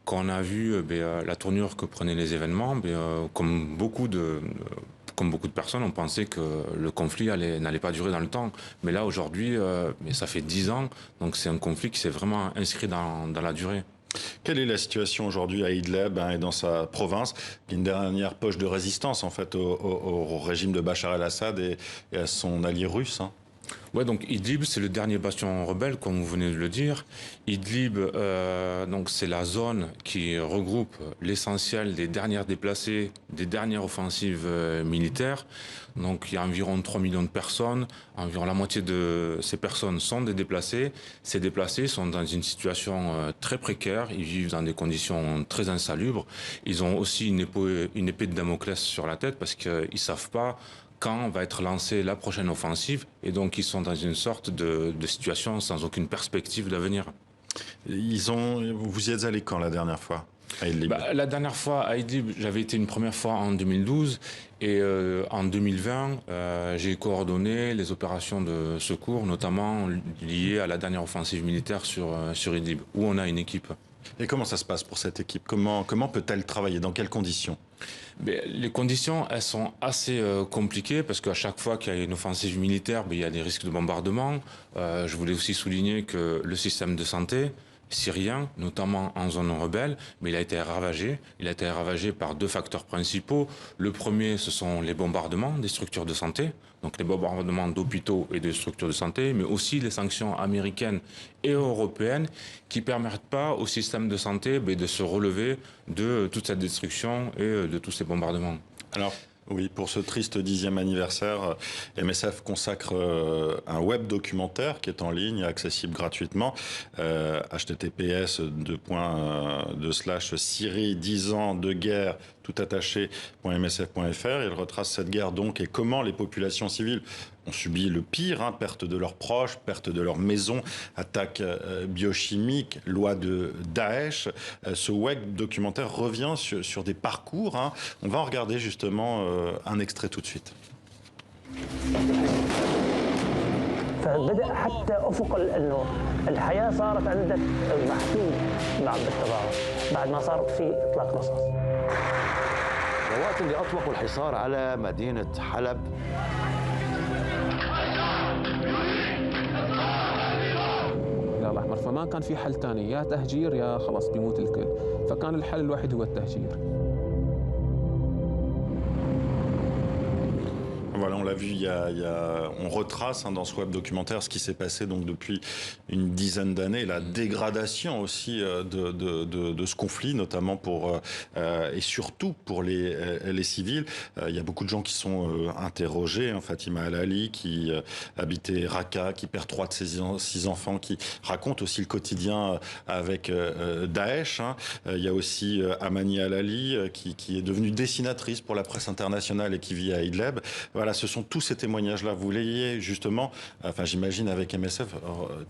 quand on a vu la tournure que prenaient les événements, comme beaucoup de personnes, on pensait que le conflit n'allait pas durer dans le temps. Mais là, aujourd'hui, mais ça fait 10 ans, donc c'est un conflit qui s'est vraiment inscrit dans la durée. Quelle est la situation aujourd'hui à Idlib et dans sa province, qui est une dernière poche de résistance en fait au régime de Bachar el-Assad et à son allié russe, hein? Ouais, donc Idlib, c'est le dernier bastion rebelle, comme vous venez de le dire. Idlib, donc c'est la zone qui regroupe l'essentiel des dernières déplacées, des dernières offensives militaires. Donc il y a environ 3 millions de personnes. Environ la moitié de ces personnes sont des déplacés. Ces déplacés sont dans une situation très précaire. Ils vivent dans des conditions très insalubres. Ils ont aussi une épée de Damoclès sur la tête parce qu'ils savent pas quand va être lancée la prochaine offensive, et donc ils sont dans une sorte de situation sans aucune perspective d'avenir. Vous y êtes allé quand la dernière fois à Idlib? La dernière fois à Idlib, j'avais été une première fois en 2012, et en 2020, j'ai coordonné les opérations de secours, notamment liées à la dernière offensive militaire sur Idlib, où on a une équipe. Et comment ça se passe pour cette équipe? Comment peut-elle travailler? Dans quelles conditions? Les conditions, elles sont assez compliquées parce qu'à chaque fois qu'il y a une offensive militaire, il y a des risques de bombardement. Je voulais aussi souligner que le système de santé syrien, notamment en zone rebelle, mais il a été ravagé. Il a été ravagé par deux facteurs principaux. Le premier, ce sont les bombardements des structures de santé, donc les bombardements d'hôpitaux et de structures de santé, mais aussi les sanctions américaines et européennes qui permettent pas au système de santé de se relever de toute cette destruction et de tous ces bombardements. Alors, oui, pour ce triste 10e anniversaire, MSF consacre un web documentaire qui est en ligne, accessible gratuitement, https://Syrie 10 ans de guerre tout attaché.msf.fr. Il retrace cette guerre donc et comment les populations civiles ont subi le pire, hein, perte de leurs proches, perte de leurs maisons, attaques biochimiques, loi de Daesh. Ce web documentaire revient sur des parcours, hein. On va en regarder justement un extrait tout de suite. فبدأ حتى أفق إنه الحياة صارت عندك محدود بعد التظاهر بعد ما صار في إطلاق رصاص. ووقت اللي أطلقوا الحصار على مدينة حلب الأحمر، فما كان في حل ثاني، يا تهجير يا خلاص بيموت الكل، فكان الحل الوحيد هو التهجير. Voilà, on l'a vu, on retrace, hein, dans ce web documentaire ce qui s'est passé donc depuis une dizaine d'années, la dégradation aussi de ce conflit, notamment et surtout pour les civils. Il y a beaucoup de gens qui sont interrogés, hein, Fatima Al-Ali qui habitait Raqqa, qui perd 3 de ses 6 enfants, qui raconte aussi le quotidien avec Daesh, hein. Il y a aussi Amani Al-Ali qui est devenue dessinatrice pour la presse internationale et qui vit à Idlib. Voilà, ce sont tous ces témoignages-là. Vous vouliez justement, enfin j'imagine avec MSF,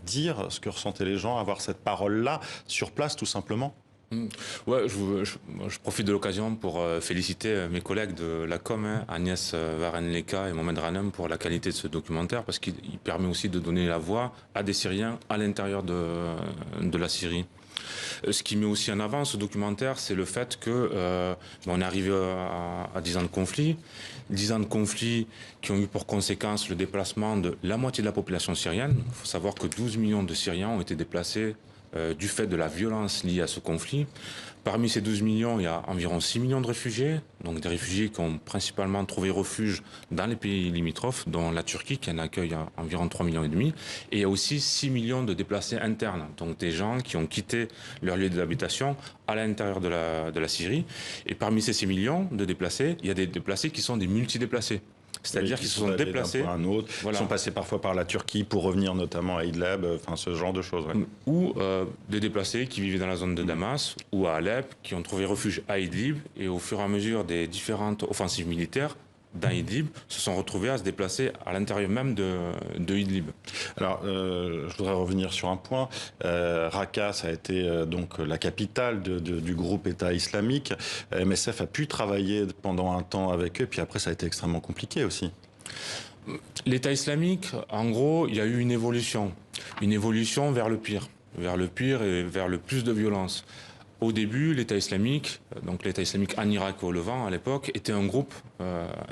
dire ce que ressentaient les gens, avoir cette parole-là sur place tout simplement. Ouais, je profite de l'occasion pour féliciter mes collègues de la com, hein, Agnès Varenleka et Mohamed Ranem, pour la qualité de ce documentaire, parce qu'il permet aussi de donner la voix à des Syriens à l'intérieur de la Syrie. Ce qui met aussi en avant ce documentaire, c'est le fait que on est arrivé à 10 ans de conflit, 10 ans de conflit qui ont eu pour conséquence le déplacement de la moitié de la population syrienne. Il faut savoir que 12 millions de Syriens ont été déplacés du fait de la violence liée à ce conflit. Parmi ces 12 millions, il y a environ 6 millions de réfugiés, donc des réfugiés qui ont principalement trouvé refuge dans les pays limitrophes, dont la Turquie qui en accueille environ 3,5 millions. Et il y a aussi 6 millions de déplacés internes, donc des gens qui ont quitté leur lieu d'habitation à l'intérieur de la Syrie. Et parmi ces 6 millions de déplacés, il y a des déplacés qui sont des multidéplacés. C'est-à-dire qu'ils se sont déplacés d'un point à un autre, voilà. Ils sont passés parfois par la Turquie pour revenir notamment à Idlib, enfin ce genre de choses. Ouais. Ou des déplacés qui vivaient dans la zone de Damas ou à Alep, qui ont trouvé refuge à Idlib, et au fur et à mesure des différentes offensives militaires dans Idlib, se sont retrouvés à se déplacer à l'intérieur même de Idlib. Alors, je voudrais revenir sur un point. Raqqa, ça a été donc la capitale du groupe État islamique. MSF a pu travailler pendant un temps avec eux, puis après ça a été extrêmement compliqué aussi. L'État islamique, en gros, il y a eu une évolution vers le pire et vers le plus de violence. Au début, l'État islamique, donc l'État islamique en Irak et au Levant à l'époque, était un groupe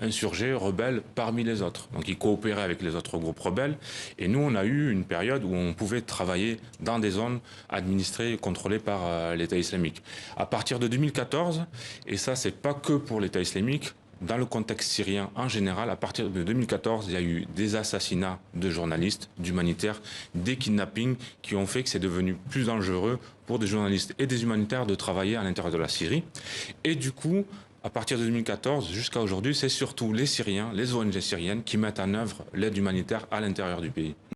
insurgé, rebelle parmi les autres. Donc il coopérait avec les autres groupes rebelles. Et nous, on a eu une période où on pouvait travailler dans des zones administrées et contrôlées par l'État islamique. À partir de 2014, et ça c'est pas que pour l'État islamique, dans le contexte syrien en général, à partir de 2014, il y a eu des assassinats de journalistes, d'humanitaires, des kidnappings qui ont fait que c'est devenu plus dangereux pour des journalistes et des humanitaires de travailler à l'intérieur de la Syrie. Et du coup, à partir de 2014 jusqu'à aujourd'hui, c'est surtout les Syriens, les ONG syriennes qui mettent en œuvre l'aide humanitaire à l'intérieur du pays.